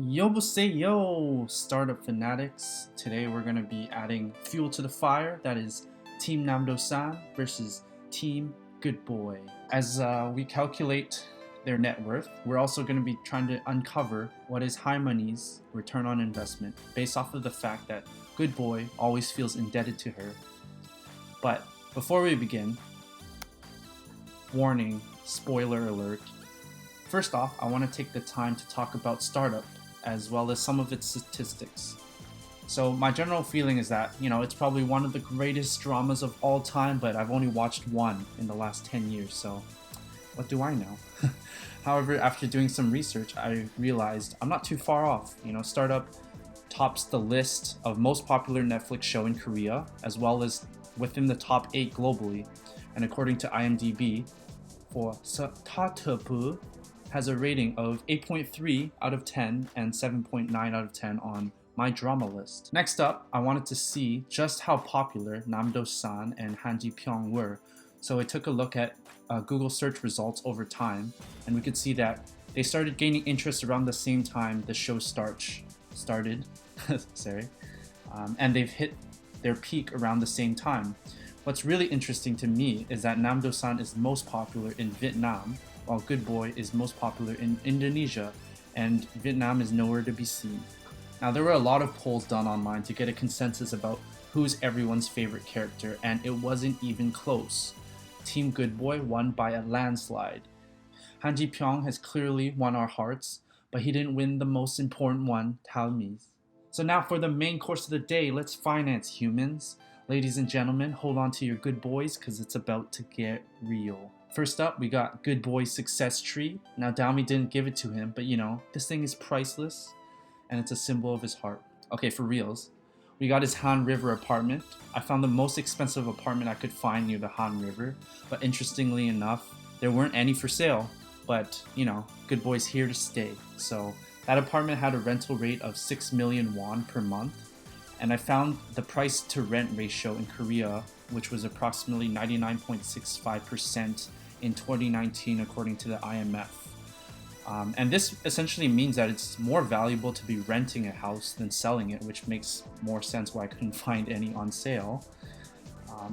Yo, startup fanatics. Today we're going to be adding fuel to the fire. That is Team Namdo-san versus Team Good Boy. As we calculate their net worth, we're also going to be trying to uncover what is Halmeoni's return on investment based off of the fact that Good Boy always feels indebted to her. But before we begin, warning, spoiler alert. First off, I want to take the time to talk about Startup as well as some of its statistics. So my general feeling is that, it's probably one of the greatest dramas of all time, but I've only watched one in the last 10 years, so what do I know? However, after doing some research, I realized I'm not too far off. Startup tops the list of most popular Netflix show in Korea, as well as within the top 8 globally. And according to IMDb, for Startup has a rating of 8.3 out of 10 and 7.9 out of 10 on my drama list. Next up, I wanted to see just how popular Namdo-san and Ji-Pyeong were. So I took a look at Google search results over time, and we could see that they started gaining interest around the same time the show started. And they've hit their peak around the same time. What's really interesting to me is that Namdo-san is most popular in Vietnam, while Good Boy is most popular in Indonesia, and Vietnam is nowhere to be seen. Now, there were a lot of polls done online to get a consensus about who's everyone's favorite character, and it wasn't even close. Team Good Boy won by a landslide. Ji-Pyeong has clearly won our hearts, but he didn't win the most important one, Halmeoni's. So now for the main course of the day, let's finance humans. Ladies and gentlemen, hold on to your good boys because it's about to get real. First up, we got Good Boy's success tree. Now, Dami didn't give it to him, but this thing is priceless, and it's a symbol of his heart. Okay, for reals. We got his Han River apartment. I found the most expensive apartment I could find near the Han River, but interestingly enough, there weren't any for sale. But, Good Boy's here to stay. So that apartment had a rental rate of 6 million won per month, and I found the price to rent ratio in Korea, which was approximately 99.65% in 2019 according to the IMF. And this essentially means that it's more valuable to be renting a house than selling it, which makes more sense why I couldn't find any on sale.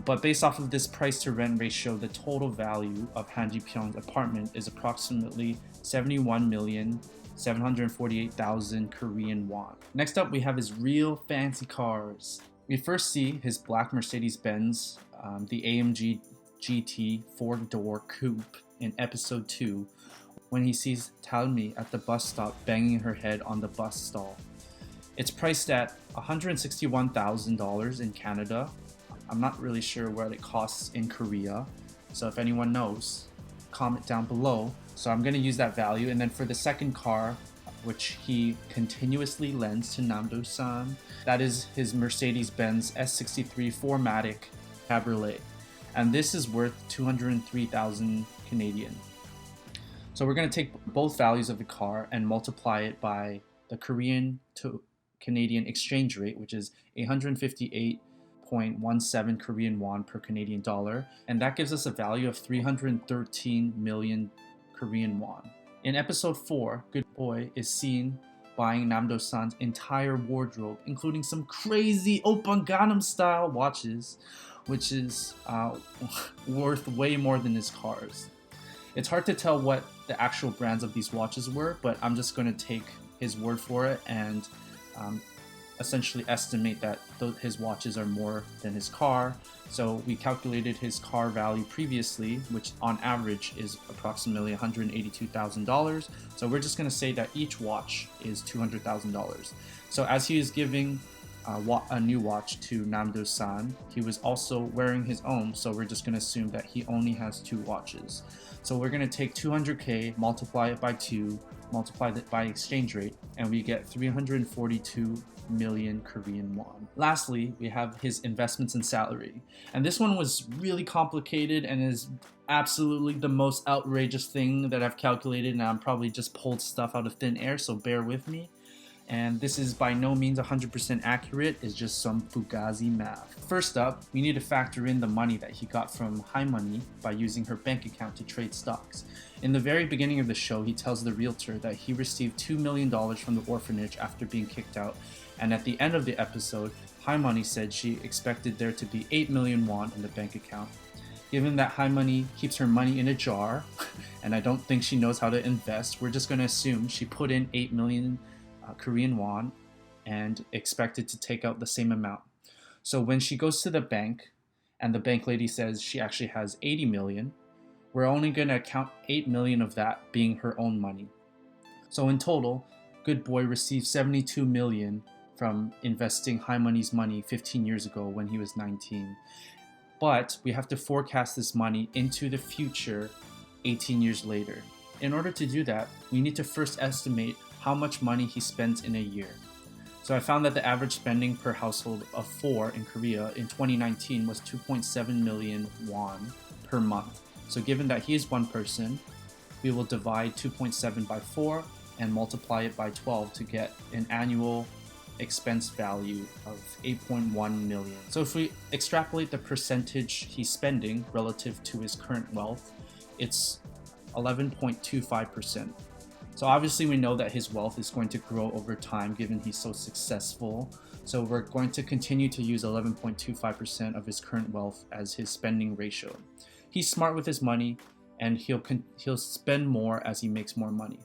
But based off of this price to rent ratio, the total value of Ji-Pyeong's apartment is approximately 71,748,000 Korean won. Next up, we have his real fancy cars. We first see his black Mercedes-Benz, the AMG GT 4-door coupe in episode 2, when he sees Halmeoni at the bus stop banging her head on the bus stall. It's priced at $161,000 in Canada. I'm not really sure what it costs in Korea, so if anyone knows, comment down below. So I'm going to use that value. And then for the second car, which he continuously lends to Namdo-san, that is his Mercedes-Benz S63 4MATIC Cabriolet. And this is worth 203,000 Canadian. So we're going to take both values of the car and multiply it by the Korean to Canadian exchange rate, which is 858.17 Korean won per Canadian dollar. And that gives us a value of 313 million Korean won. In episode 4, Good Boy is seen buying Namdo-san's entire wardrobe, including some crazy Oppa Gangnam style watches, which is worth way more than his cars. It's hard to tell what the actual brands of these watches were, but I'm just going to take his word for it and essentially estimate that his watches are more than his car. So we calculated his car value previously, which on average is approximately $182,000. So we're just going to say that each watch is $200,000. So as he is giving a new watch to Namdo-san, he was also wearing his own, so we're just going to assume that he only has 2 watches. So we're going to take 200K, multiply it by 2, multiply it by exchange rate, and we get 342 million Korean won. Lastly, we have his investments and salary. And this one was really complicated and is absolutely the most outrageous thing that I've calculated, and I'm probably just pulled stuff out of thin air, so bear with me. and this is by no means 100% accurate, it's just some fugazi math. First up, we need to factor in the money that he got from Halmeoni by using her bank account to trade stocks. In the very beginning of the show, he tells the realtor that he received $2 million from the orphanage after being kicked out, and at the end of the episode, Halmeoni said she expected there to be 8 million won in the bank account. Given that Halmeoni keeps her money in a jar, and I don't think she knows how to invest, we're just going to assume she put in 8 million Korean won and expected to take out the same amount. So when she goes to the bank and the bank lady says she actually has 80 million, we're only going to count 8 million of that being her own money. So in total, Good Boy received 72 million from investing Halmeoni's money 15 years ago when he was 19. But we have to forecast this money into the future 18 years later. In order to do that, we need to first estimate how much money he spends in a year. So I found that the average spending per household of 4 in Korea in 2019 was 2.7 million won per month. So given that he is one person, we will divide 2.7 by 4 and multiply it by 12 to get an annual expense value of 8.1 million. So if we extrapolate the percentage he's spending relative to his current wealth, it's 11.25%. So obviously we know that his wealth is going to grow over time given he's so successful. So we're going to continue to use 11.25% of his current wealth as his spending ratio. He's smart with his money and he'll spend more as he makes more money.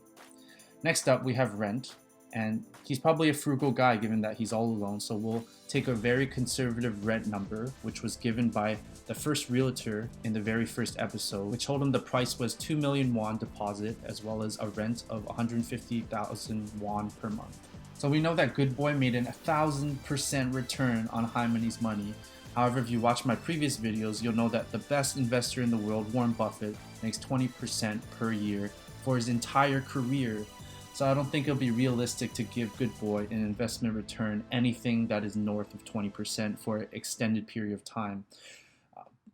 Next up, we have rent, and he's probably a frugal guy given that he's all alone, so we'll take a very conservative rent number, which was given by the first realtor in the very first episode, which told him the price was 2 million won deposit as well as a rent of 150,000 won per month. So we know that Good Boy made an 1,000% return on Halmeoni's money. However, if you watch my previous videos, you'll know that the best investor in the world, Warren Buffett, makes 20% per year for his entire career. So I don't think it'll be realistic to give Good Boy an investment return anything that is north of 20% for an extended period of time.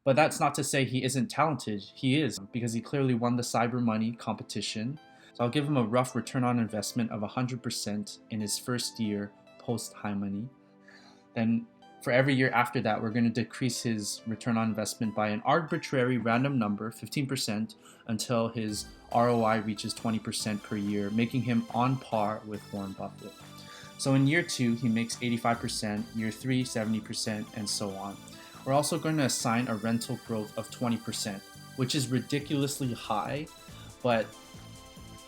But that's not to say he isn't talented. He is, because he clearly won the cyber money competition. So I'll give him a rough return on investment of 100% in his first year post Halmeoni. Then for every year after that, we're going to decrease his return on investment by an arbitrary random number, 15%, until his ROI reaches 20% per year, making him on par with Warren Buffett. So in year 2, he makes 85%, year 3, 70%, and so on. We're also going to assign a rental growth of 20%, which is ridiculously high, but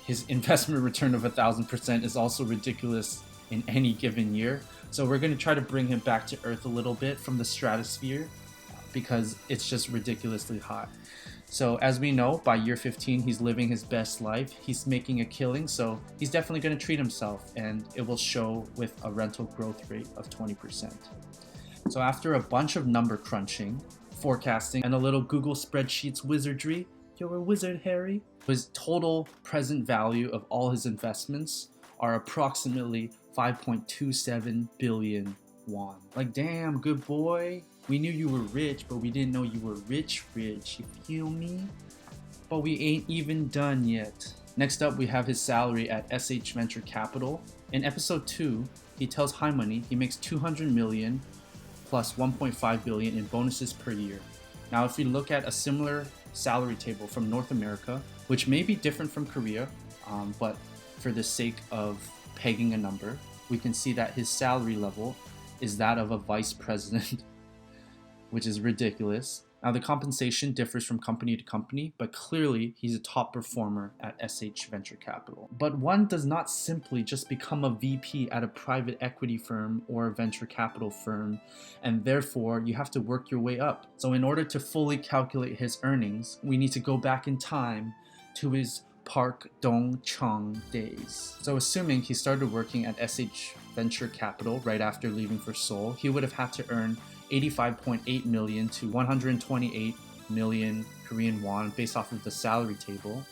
his investment return of 1,000% is also ridiculous in any given year. So we're going to try to bring him back to earth a little bit from the stratosphere because it's just ridiculously high. So as we know, by year 15, he's living his best life. He's making a killing, so he's definitely going to treat himself, and it will show with a rental growth rate of 20%. So after a bunch of number crunching, forecasting, and a little Google spreadsheets wizardry, you're a wizard, Harry, his total present value of all his investments are approximately 5.27 billion won. Like, damn, Good Boy. We knew you were rich, but we didn't know you were rich. You feel me? But we ain't even done yet. Next up, we have his salary at SH Venture Capital. In episode 2, he tells Halmeoni he makes 200 million plus 1.5 billion in bonuses per year. Now, if we look at a similar salary table from North America, which may be different from Korea, but for the sake of pegging a number, we can see that his salary level is that of a vice president, which is ridiculous. Now, the compensation differs from company to company, but clearly he's a top performer at SH Venture Capital. But one does not simply just become a VP at a private equity firm or a venture capital firm, and therefore you have to work your way up. So in order to fully calculate his earnings, we need to go back in time to his Park Dong-chung days. So assuming he started working at SH Venture Capital right after leaving for Seoul, he would have had to earn 85.8 million to 128 million Korean won based off of the salary table.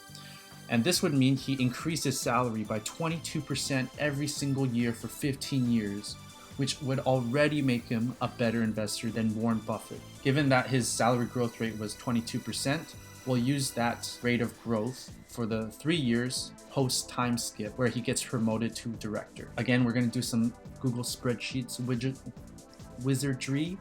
And this would mean he increased his salary by 22% every single year for 15 years, which would already make him a better investor than Warren Buffett. Given that his salary growth rate was 22%, we'll use that rate of growth for the 3 years post time skip where he gets promoted to director. Again, we're going to do some Google spreadsheets wizardry,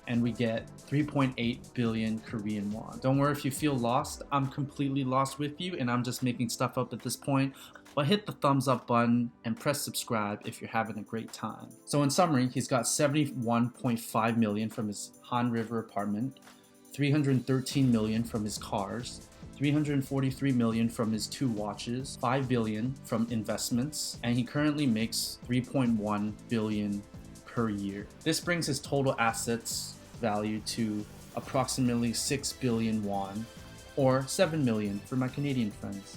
and we get 3.8 billion Korean won. Don't worry if you feel lost. I'm completely lost with you and I'm just making stuff up at this point. But hit the thumbs up button and press subscribe if you're having a great time. So in summary, he's got 71.5 million from his Han River apartment, 313 million from his cars, 343 million from his 2 watches, 5 billion from investments, and he currently makes 3.1 billion per year. This brings his total assets value to approximately 6 billion won, or 7 million for my Canadian friends,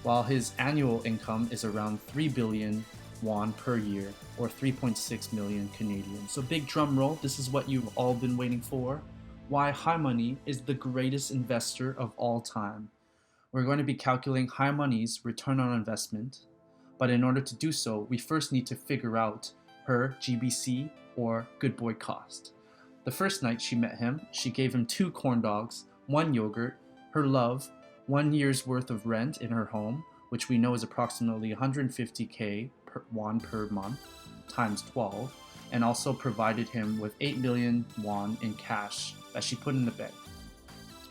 while his annual income is around 3 billion won per year, or 3.6 million Canadian. So big drum roll, this is what you've all been waiting for. Why Halmeoni is the greatest investor of all time. We're going to be calculating Halmeoni's return on investment, but in order to do so, we first need to figure out her GBC, or good boy cost. The first night she met him, she gave him 2 corn dogs, 1 yogurt, her love, 1 year's worth of rent in her home, which we know is approximately 150k won per month, times 12, and also provided him with 8 million won in cash that she put in the bank.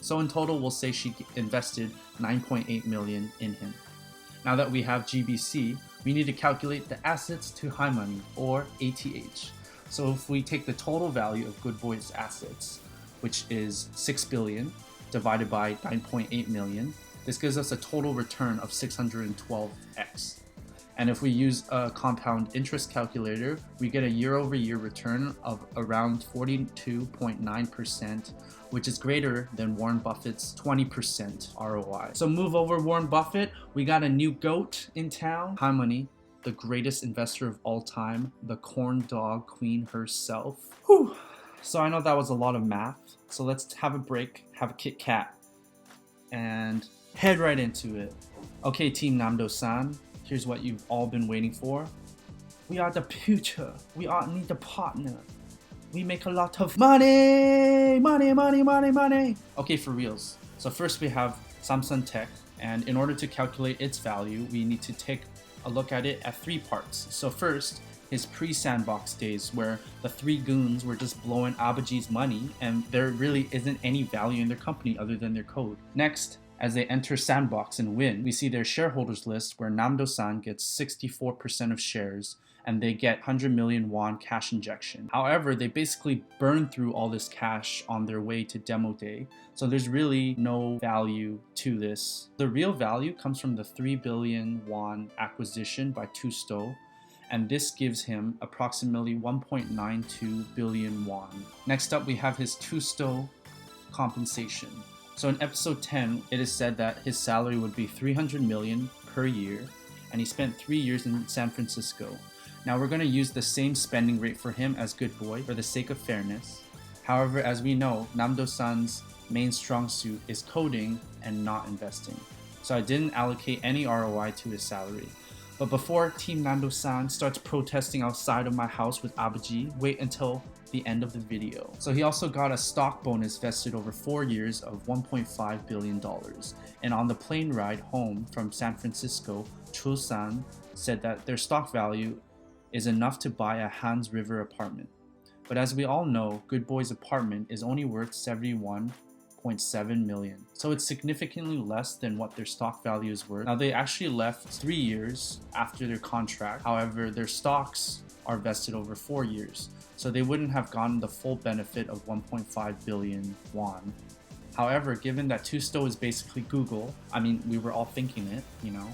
So in total, we'll say she invested 9.8 million in him. Now that we have GBC, we need to calculate the assets to Halmeoni, or ATH. So if we take the total value of Good Boy's assets, which is 6 billion, divided by 9.8 million, this gives us a total return of 612x. And if we use a compound interest calculator, we get a year-over-year return of around 42.9%, which is greater than Warren Buffett's 20% ROI. So move over, Warren Buffett. We got a new GOAT in town. Halmeoni, the greatest investor of all time, the corn dog queen herself. Whew. So I know that was a lot of math. So let's have a break, have a Kit Kat, and head right into it. Okay, Team Namdo-san. Here's what you've all been waiting for. We are the future. We all need a partner. We make a lot of money. Okay, for reals. So first we have Samsung Tech, and in order to calculate its value, we need to take a look at it at 3 parts. So first, his pre-sandbox days where the 3 goons were just blowing Abaji's money and there really isn't any value in their company other than their code. Next, as they enter Sandbox and win, we see their shareholders list where Namdo-san gets 64% of shares and they get 100 million won cash injection. However, they basically burn through all this cash on their way to demo day, so there's really no value to this. The real value comes from the 3 billion won acquisition by Tusto, and this gives him approximately 1.92 billion won. Next up, we have his Tusto compensation. So in episode 10, it is said that his salary would be 300 million per year, and he spent 3 years in San Francisco. Now we're going to use the same spending rate for him as Good Boy for the sake of fairness. However, as we know, Namdo-san's main strong suit is coding and not investing. So I didn't allocate any ROI to his salary. But before Team Namdo-san starts protesting outside of my house with Abaji, wait until the end of the video. So he also got a stock bonus vested over 4 years of $1.5 billion. And on the plane ride home from San Francisco, Cho-san said that their stock value is enough to buy a Hans River apartment. But as we all know, Good Boy's apartment is only worth 71.7 million. So it's significantly less than what their stock value is worth. Now they actually left 3 years after their contract. However, their stocks are vested over 4 years. So they wouldn't have gotten the full benefit of 1.5 billion won. However, given that Tusto is basically Google, I mean, we were all thinking it, you know,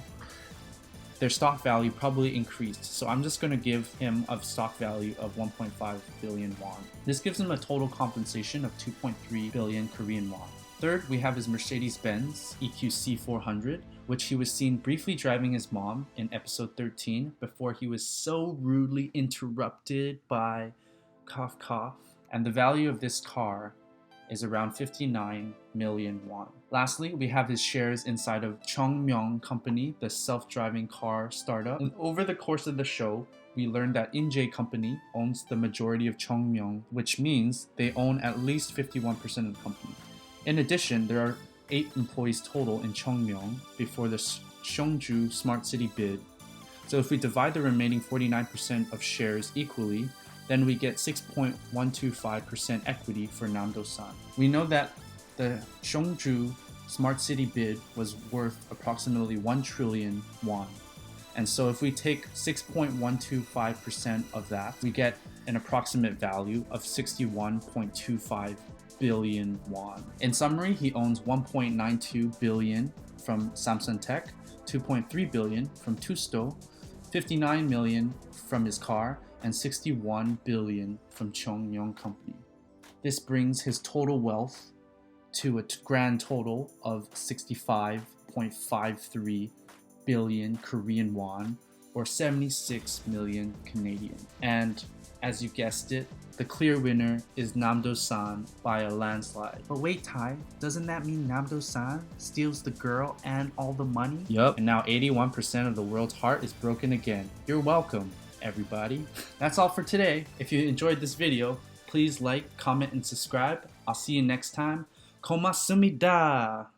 their stock value probably increased. So I'm just going to give him a stock value of 1.5 billion won. This gives him a total compensation of 2.3 billion Korean won. Third, we have his Mercedes-Benz EQC 400, which he was seen briefly driving his mom in episode 13 before he was so rudely interrupted by cough cough. And the value of this car is around 59 million won. Lastly, we have his shares inside of Cheongmyeong Company, the self-driving car startup. And over the course of the show, we learned that Injae Company owns the majority of Cheongmyeong, which means they own at least 51% of the company. In addition, there are 8 employees total in Cheongmyeong before the Seongju Smart City bid. So if we divide the remaining 49% of shares equally, then we get 6.125% equity for Namdo-san. We know that the Seongju Smart City bid was worth approximately 1 trillion won. And so if we take 6.125% of that, we get an approximate value of 61.25 billion won. In summary, he owns 1.92 billion from Samsung Tech, 2.3 billion from Tusto, 59 million from his car, and 61 billion from Cheongmyeong Company. This brings his total wealth to a grand total of 65.53 billion Korean won, or 76 million Canadian. And as you guessed it, the clear winner is Namdo-san by a landslide. But wait, Ty, doesn't that mean Namdo-san steals the girl and all the money? Yup, and now 81% of the world's heart is broken again. You're welcome, everybody. That's all for today. If you enjoyed this video, please like, comment, and subscribe. I'll see you next time. 고맙습니다.